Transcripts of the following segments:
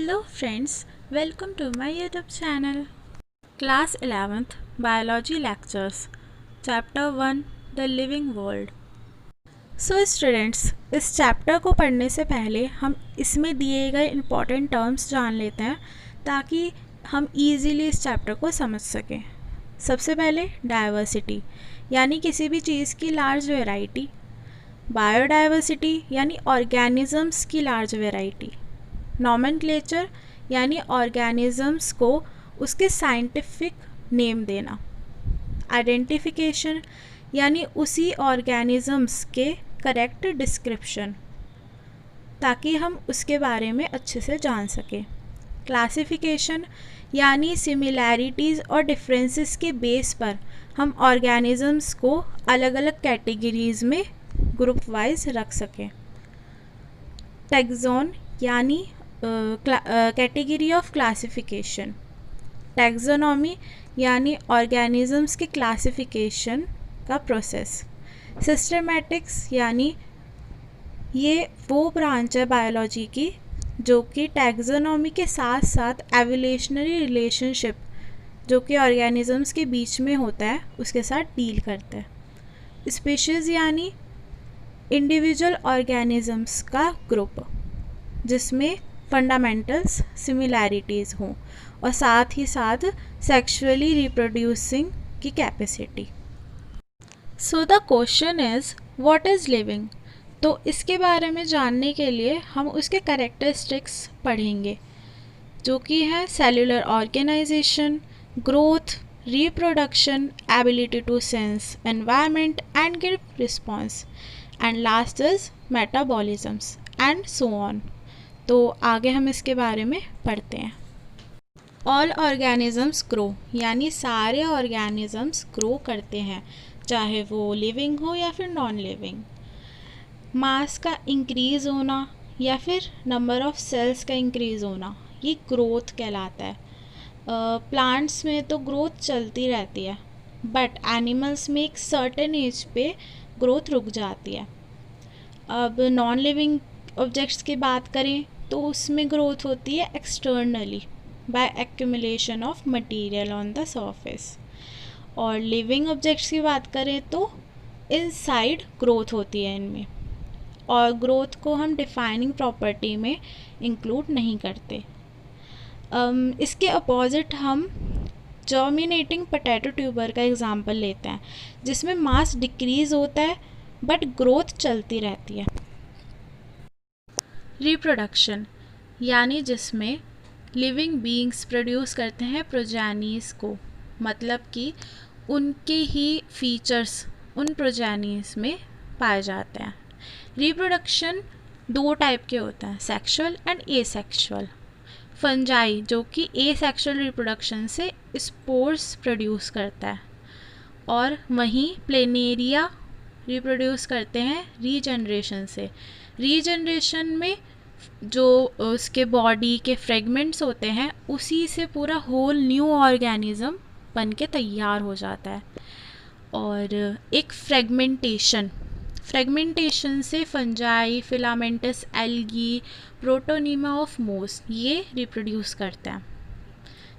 Hello friends, welcome to my YouTube channel. Class 11th Biology Lectures Chapter 1 The Living World. So students, इस chapter को पढ़ने से पहले हम इसमें दिए गए इम्पॉर्टेंट टर्म्स जान लेते हैं ताकि हम ईज़िली इस चैप्टर को समझ सकें. सबसे पहले डाइवर्सिटी यानी किसी भी चीज़ की लार्ज वेराइटी, बायोडाइवर्सिटी यानी ऑर्गेनिज़म्स की लार्ज वेराइटी, नॉमेनक्लेचर यानी ऑर्गेनिज़म्स को उसके साइंटिफिक नेम देना, आइडेंटिफिकेशन यानी उसी ऑर्गेनिज़म्स के करेक्ट डिस्क्रिप्शन ताकि हम उसके बारे में अच्छे से जान सकें, क्लासिफिकेशन यानी सिमिलैरिटीज़ और डिफरेंसेस के बेस पर हम ऑर्गेनिज़म्स को अलग अलग कैटेगरीज़ में ग्रुप वाइज रख सकें, टैक्सॉन यानी कैटेगरी ऑफ क्लासिफिकेशन, टैक्सोनॉमी यानी ऑर्गेनिज़म्स के क्लासिफिकेशन का प्रोसेस, सिस्टमैटिक्स यानी ये वो ब्रांच है बायोलॉजी की जो कि टैक्सोनॉमी के साथ साथ एवोल्यूशनरी रिलेशनशिप जो कि ऑर्गेनिज़म्स के बीच में होता है उसके साथ डील करता है, स्पीशीज़ यानी इंडिविजुअल ऑर्गेनिज़म्स का ग्रुप जिसमें फंडामेंटल्स सिमिलैरिटीज़ हों और साथ ही साथ सेक्सुअली रिप्रोड्यूसिंग की capacity. So the question is what is living. तो इसके बारे में जानने के लिए हम उसके कैरेक्टरिस्टिक्स पढ़ेंगे जो कि है cellular organisation, growth, reproduction, ability to sense environment and give response, and last is metabolisms and so on. तो आगे हम इसके बारे में पढ़ते हैं. ऑल ऑर्गेनिज़म्स ग्रो यानी सारे ऑर्गेनिज़म्स ग्रो करते हैं चाहे वो लिविंग हो या फिर नॉन लिविंग. मास का इंक्रीज़ होना या फिर नंबर ऑफ सेल्स का इंक्रीज़ होना ये ग्रोथ कहलाता है. प्लांट्स में तो ग्रोथ चलती रहती है बट एनिमल्स में एक सर्टेन एज पे ग्रोथ रुक जाती है. अब नॉन लिविंग ऑब्जेक्ट्स की बात करें तो उसमें ग्रोथ होती है externally by accumulation of material on the surface, और लिविंग ऑब्जेक्ट्स की बात करें तो इनसाइड ग्रोथ होती है इनमें, और ग्रोथ को हम डिफाइनिंग प्रॉपर्टी में इंक्लूड नहीं करते. इसके अपोजिट हम जर्मिनेटिंग पोटैटो ट्यूबर का एग्जांपल लेते हैं जिसमें मास डिक्रीज़ होता है बट ग्रोथ चलती रहती है. रिप्रोडक्शन यानी जिसमें लिविंग बीइंग्स प्रोड्यूस करते हैं प्रोजेनीज को, मतलब कि उनके ही फीचर्स उन प्रोजेनीज में पाए जाते हैं. रिप्रोडक्शन दो टाइप के होते हैं, सेक्सुअल एंड एसेक्सुअल. फंजाई जो कि एसेक्सुअल रिप्रोडक्शन से स्पोर्स प्रोड्यूस करता है, और वहीं प्लेनेरिया रिप्रोड्यूस करते हैं रीजनरेशन से. रीजनरेशन में जो उसके बॉडी के फ्रेगमेंट्स होते हैं उसी से पूरा होल न्यू ऑर्गेनिज़म बन के तैयार हो जाता है. और एक फ्रेगमेंटेशन से fungi, filamentous algae, protonema of मोस ये रिप्रोड्यूस करते हैं.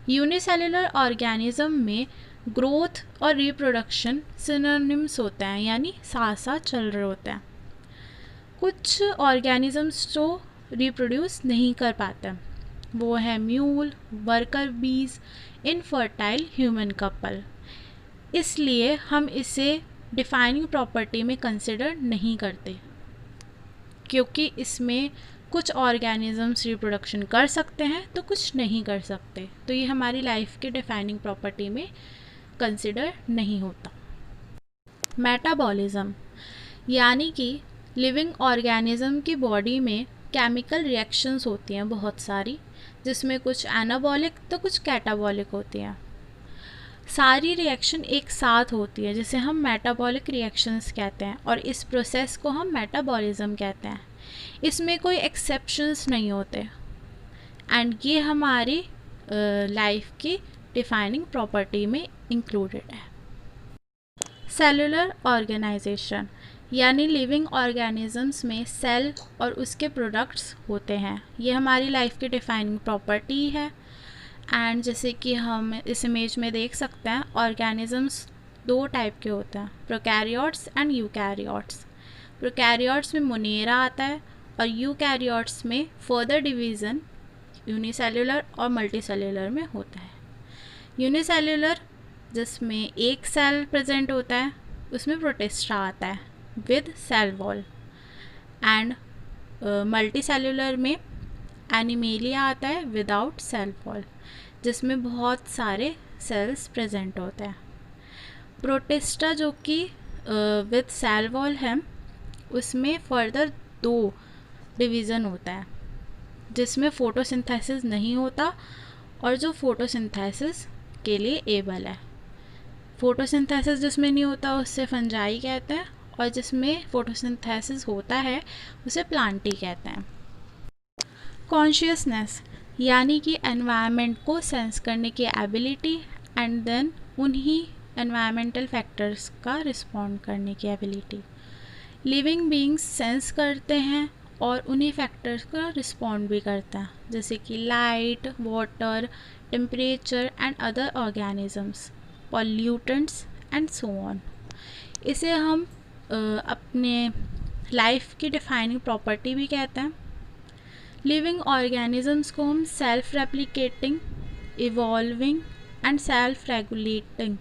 यूनिसेलुलर ऑर्गेनिज़म में ग्रोथ और रिप्रोडक्शन सिनोनिम्स होते हैं यानी साथ साथ चल रहे होते हैं. कुछ ऑर्गेनिज़म्स जो रिप्रोड्यूस नहीं कर पाते वो है म्यूल, वर्कर बीज, इनफर्टाइल ह्यूमन कपल. इसलिए हम इसे डिफाइनिंग प्रॉपर्टी में कंसिडर नहीं करते क्योंकि इसमें कुछ ऑर्गेनिज़म्स रिप्रोडक्शन कर सकते हैं तो कुछ नहीं कर सकते, तो ये हमारी लाइफ के डिफाइनिंग प्रॉपर्टी में कंसिडर नहीं होता. मेटाबॉलिज्म यानी कि लिविंग ऑर्गेनिज़म की बॉडी में केमिकल रिएक्शंस होती हैं बहुत सारी, जिसमें कुछ एनाबॉलिक तो कुछ कैटाबॉलिक होती हैं. सारी रिएक्शन एक साथ होती है जिसे हम मेटाबॉलिक रिएक्शंस कहते हैं, और इस प्रोसेस को हम मेटाबॉलिज्म कहते हैं. इसमें कोई एक्सेप्शंस नहीं होते एंड ये हमारी लाइफ की डिफाइनिंग प्रॉपर्टी में इंक्लूडेड है. सेलुलर ऑर्गेनाइजेशन यानी लिविंग ऑर्गेनिजम्स में सेल और उसके प्रोडक्ट्स होते हैं। ये हमारी लाइफ की डिफाइनिंग प्रॉपर्टी है। एंड जैसे कि हम इस इमेज में देख सकते हैं, ऑर्गेनिजम्स दो टाइप के होते हैं, प्रोकैरियोट्स एंड यूकैरियोट्स। प्रोकैरियोट्स में मोनेरा आता है और यूकैरियोट्स में फर्दर डिवीज़न यूनिसेल्युलर और मल्टीसेल्युलर में होता है। यूनिसेल्युलर जिसमें एक सेल प्रेजेंट होता है, उसमें प्रोटिस्टा आता है with cell wall. And multicellular में एनिमेलिया आता है विदाउट सेल वॉल, जिसमें बहुत सारे सेल्स प्रेजेंट होते हैं। प्रोटिस्टा जो कि विद सेल वॉल है, उसमें फर्दर दो डिवीज़न होता है, जिसमें फोटोसिंथेसिस नहीं होता और जो फोटोसिंथेसिस के लिए एबल है। फोटोसिंथेसिस जिसमें नहीं होता उससे फंजाई कहते हैं, और जिसमें फोटोसिंथेसिस होता है उसे प्लांटी कहते हैं। कॉन्शियसनेस यानी कि एनवायरनमेंट को सेंस करने की एबिलिटी एंड देन उन्हीं एनवायरमेंटल फैक्टर्स का रिस्पॉन्ड करने की एबिलिटी। लिविंग बीइंग्स सेंस करते हैं और उन्हीं फैक्टर्स का रिस्पॉन्ड भी करते हैं, जैसे कि light, water, temperature and other organisms, pollutants and so on. इसे हम अपने लाइफ की डिफाइनिंग प्रॉपर्टी भी कहते हैं। लिविंग ऑर्गेनिजम्स को हम self replicating, evolving and self regulating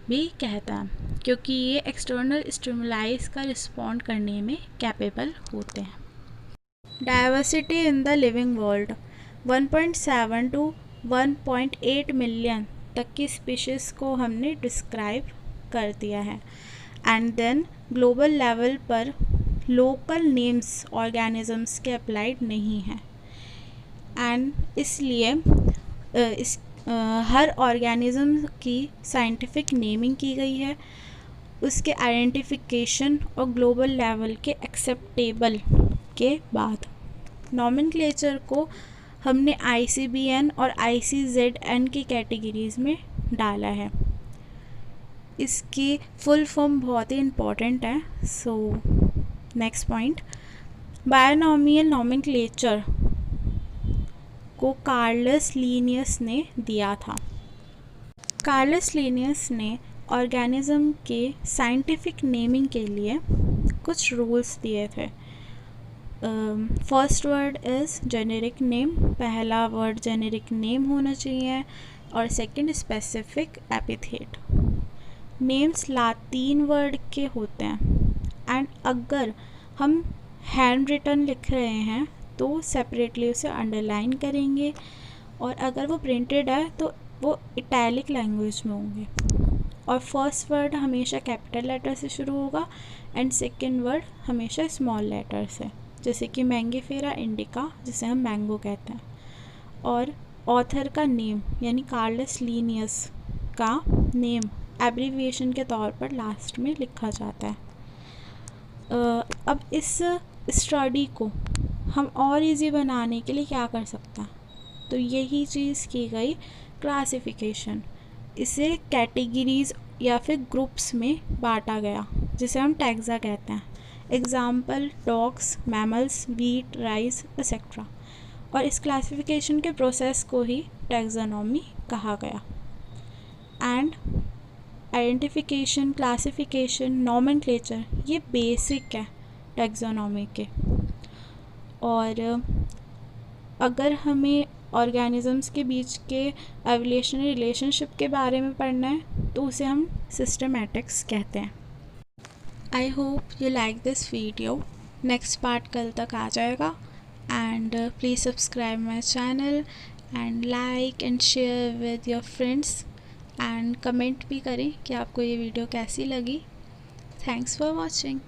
भी कहते हैं, क्योंकि ये एक्सटर्नल स्टिमुलाइज का रिस्पॉन्ड करने में कैपेबल होते हैं। Diversity in the living world 1.7 to 1.8 million तक की स्पीशीज़ को हमने डिस्क्राइब कर दिया है। एंड देन ग्लोबल लेवल पर लोकल नेम्स ऑर्गेनिजम्स के अप्लाइड नहीं हैं, एंड इसलिए हर ऑर्गेनिज्म की साइंटिफिक नेमिंग की गई है, उसके आइडेंटिफिकेशन और ग्लोबल लेवल के एक्सेप्टेबल के बाद। नॉमेनक्लेचर को हमने ICBN और ICZN की कैटेगरीज़ में डाला है। इसकी फुल फॉर्म बहुत ही इम्पॉर्टेंट है। So next point, binomial nomenclature को कार्लस लिनियस ने दिया था। कार्लस लिनियस ने ऑर्गेनिज्म के साइंटिफिक नेमिंग के लिए कुछ रूल्स दिए थे। First word is generic name, पहला वर्ड जेनेरिक नेम होना चाहिए, और second specific epithet. Names लातीन word के होते हैं, एंड अगर हम हैंड रिटन लिख रहे हैं तो सेपरेटली उसे अंडरलाइन करेंगे, और अगर वो प्रिंटेड है तो वो इटैलिक लैंग्वेज में होंगे। और फर्स्ट वर्ड हमेशा कैपिटल लेटर से शुरू होगा एंड सेकंड वर्ड हमेशा स्मॉल लेटर से, जैसे कि मैंगीफेरा इंडिका, जिसे हम मैंगो कहते हैं। और ऑथर का नेम यानी कार्लस लिनियस का नेम एब्रीविएशन के तौर पर लास्ट में लिखा जाता है। अब इस स्टडी को हम और इजी बनाने के लिए क्या कर सकते हैं, तो यही चीज़ की गई क्लासिफिकेशन। इसे कैटेगरीज या फिर ग्रुप्स में बांटा गया, जिसे हम टैक्सा कहते हैं। Example dogs, mammals, wheat, rice etcetera. और इस क्लासिफिकेशन के प्रोसेस को ही टैक्सोनॉमी कहा गया। एंड आइडेंटिफिकेशन, क्लासिफिकेशन, नॉमेनक्लेचर, ये बेसिक है टैक्सोनॉमी के। और अगर हमें ऑर्गेनिजम्स के बीच के एवोल्यूशनरी रिलेशनशिप के बारे में पढ़ना है तो उसे हम सिस्टमैटिक्स कहते हैं। I hope you like this video. Next part कल तक आ जाएगा, and please subscribe my channel and like and share with your friends, and comment भी करें कि आपको ये वीडियो कैसी लगी। Thanks for watching.